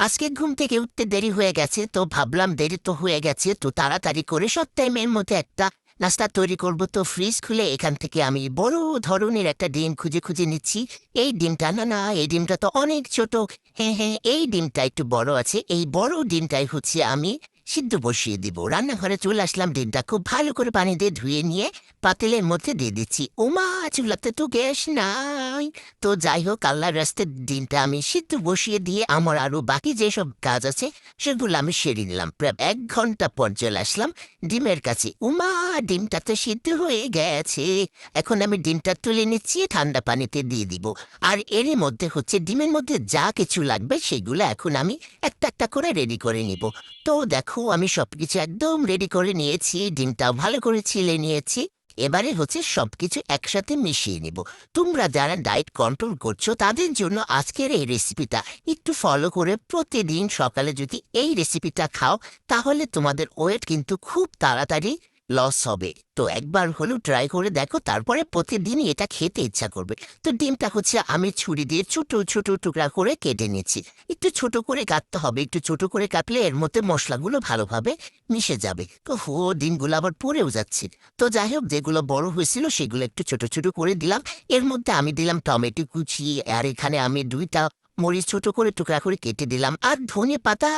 আজকে ঘুম থেকে উঠতে দেরি হয়ে গেছে, তো ভাবলাম দেরি তো হয়ে গেছে, তো তাড়াতাড়ি করে সব টাইমের মধ্যে একটা নাস্তা তৈরি করব। তো ফ্রিজ খুলে এখান থেকে আমি বড় ধরনের একটা ডিম খুঁজে খুঁজে নিচ্ছি। এই ডিমটা না না, এই ডিমটা তো অনেক ছোট। হ্যাঁ হ্যাঁ, এই ডিমটা একটু বড় আছে। এই বড় ডিমটাই হচ্ছে আমি সিদ্ধ বসিয়ে দিব। রান্নাঘরে চলে আসলাম, ডিমটা খুব ভালো করে পানি দিয়ে ধুয়ে নিয়ে পাতিলের মধ্যে দিয়ে দিচ্ছি। ওমা, চুলাতে তো গ্যাস নাই। তো যাই হোক, আল্লাহর রাস্তায় ডিমটা আমি সিদ্ধ বসিয়ে দিয়ে আমার আরো বাকি যেসব কাজ আছে সেগুলো আমি সেরে নিলাম। প্রায় 1 ঘন্টা পর চলে আসলাম ডিমের কাছে। উমা, ডিমটা তো সিদ্ধ হয়ে গেছে। এখন আমি ডিমটা তুলে নিচ্ছি, ঠান্ডা পানিতে দিয়ে দিব। আর এরই মধ্যে হচ্ছে ডিমের মধ্যে যা কিছু লাগবে সেগুলো এখন আমি একটা একটা করে রেডি করে নিব। তো দেখো, আমি সবকিছু একদম রেডি করে নিয়েছি, ডিমটাও ভালো করে ছিলে নিয়েছি। এবারে হচ্ছে সবকিছু একসাথে মিশিয়ে নিব। তোমরা যারা ডায়েট কন্ট্রোল করছো তাদের জন্য আজকের এই রেসিপিটা একটু ফলো করে প্রতিদিন সকালে যদি এই রেসিপিটা খাও, তাহলে তোমাদের ওয়েট কিন্তু খুব তাড়াতাড়ি লস হবে। তো একবার হলেও ট্রাই করে দেখো, তারপরে প্রতিদিনই এটা খেতে ইচ্ছা করবে। তো ডিমটা হচ্ছে আমি ছুরি দিয়ে ছোট ছোট টুকরা করে কেটে নিচ্ছি। একটু ছোট করে কাটতে হবে, একটু ছোট করে কাটলে এর মধ্যে মশলাগুলো ভালোভাবে মিশে যাবে। তো ডিমগুলো আবার পড়েও যাচ্ছে। তো যাই হোক, যেগুলো বড় হয়েছিল সেগুলো একটু ছোট ছোট করে দিলাম। এর মধ্যে আমি দিলাম টমেটো কুচি, আর এখানে আমি 2টা মরিচ ছোট করে টুকরা করে কেটে দিলাম, আর ধনে পাতা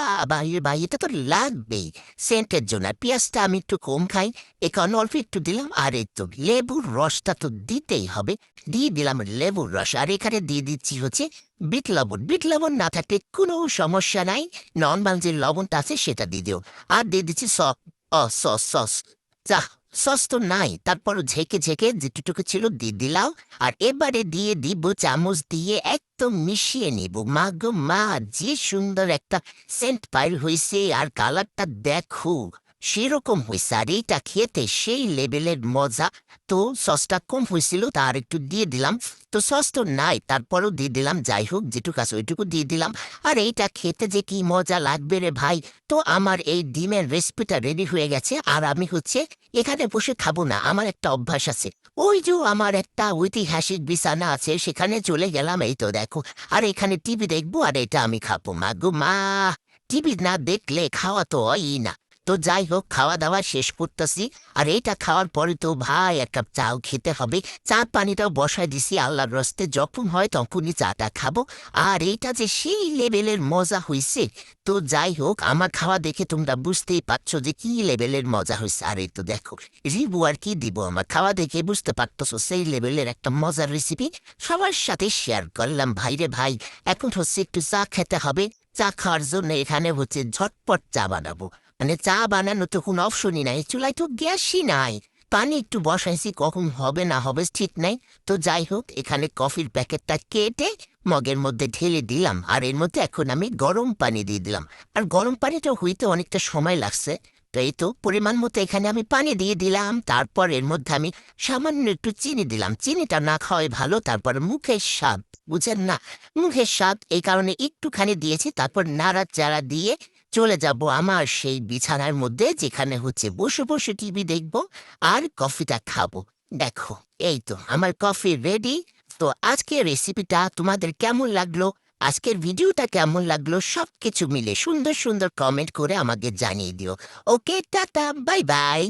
এটা তো লাগবেই সেন্টের জন্য। আর পেঁয়াজটা আমি একটু কম খাই, এখানে অল্প একটু দিলাম। আর এই তো লেবুর রসটা তো দিতেই হবে, দিয়ে দিলাম লেবুর রস। আর এখানে দিয়ে দিচ্ছি হচ্ছে বিট লবণ। বিট লবণ না থাকলে কোনো সমস্যা নাই, নর্মাল যে লবণটা আছে সেটা দিয়ে দিও। আর দিয়ে দিচ্ছি সস সস। যা, সস তো নাই, তারপরও ঝেঁকে ঝেঁকে যেটুকু ছিল দিয়ে দিলাম। আর এবারে দিয়ে দিব চামচ দিয়ে একদম মিশিয়ে নিব। মা গো মা, যে সুন্দর একটা সেন্ট বাইর হয়েছে, আর কালারটা দেখো সেরকম হয়েছে। আর এইটা খেতে সেই লেভেলের মজা। তো সসটা কম হয়েছিল, তার একটু দিয়ে দিলাম। তো সস তো নাই, তারপরেও দিয়ে দিলাম। যাই হোক, যেটুকু আছে ওইটুকু দিয়ে দিলাম। আর এইটা খেতে যে কি মজা লাগবে রে ভাই। তো আমার এই ডিমের রেসিপিটা রেডি হয়ে গেছে। আর আমি হচ্ছে এখানে বসে খাবো না, আমার একটা অভ্যাস আছে। ওই যে আমার একটা ঐতিহাসিক বিছানা আছে, সেখানে চলে গেলাম। এই তো দেখো, আর এখানে টিভি দেখবো আর এটা আমি খাবো। মা গো মা, টিভি না দেখলে খাওয়া তো হয়ই না। তো যাই হোক, খাওয়া দাওয়া শেষ করতেছি। আর এইটা খাওয়ার পরে তো ভাই এক কাপ চাও খেতে হবে। চা পানিটাও বসায় দিছি আল্লাহর রস্তে, যখন হয় তখনই চাটা খাবো। আর এইটা যে সেই লেভেলের মজা হয়েছে। তো যাই হোক, আমার খাওয়া দেখে তোমরা বুঝতেই পারছো যে কি লেভেলের মজা হয়েছে। আর এই তো দেখো, রিভিউ আর কি দিব, আমার খাওয়া দেখে বুঝতে পারতেছো সেই লেভেলের একটা মজার রেসিপি সবার সাথে শেয়ার করলাম। ভাইরে ভাই, এখন হচ্ছে একটু চা খেতে হবে। চা খাওয়ার জন্য এখানে হচ্ছে ঝটপট চা বানাবো। মানে চা বানানো তো কোনো অপশনই নাই, চুলায় তো গ্যাসই নাই। পানি একটু বসাইছি, কখন হবে না হবে ঠিক নাই। তো যাই হোক, এখানে কফির প্যাকেটটা কেটে মগের মধ্যে ঢেলে দিলাম। আর এর মধ্যে এখন আমি গরম পানি দিয়ে দিলাম। আর গরম পানিটা হইতে অনেকটা সময় লাগছে। তো এই তো পরিমাণ মতো এখানে আমি পানি দিয়ে দিলাম। তারপর এর মধ্যে আমি সামান্য একটু চিনি দিলাম। চিনিটা না খাওয়াই ভালো, তারপর মুখের স্বাদ, বুঝেন না, মুখের স্বাদ এই কারণে একটুখানি দিয়েছি। তারপর নাড়াচাড়া দিয়ে চলে যাব আমার সেই বিছানার মধ্যে, যেখানে হচ্ছে বসে বসে টিভি দেখব আর কফিটা খাবো। দেখো, এই তো আমার কফি রেডি। তো আজকের রেসিপিটা তোমাদের কেমন লাগলো, আজকের ভিডিওটা কেমন লাগলো, সবকিছু মিলে সুন্দর সুন্দর কমেন্ট করে আমাকে জানিয়ে দিও। ওকে, টাটা, বাই বাই।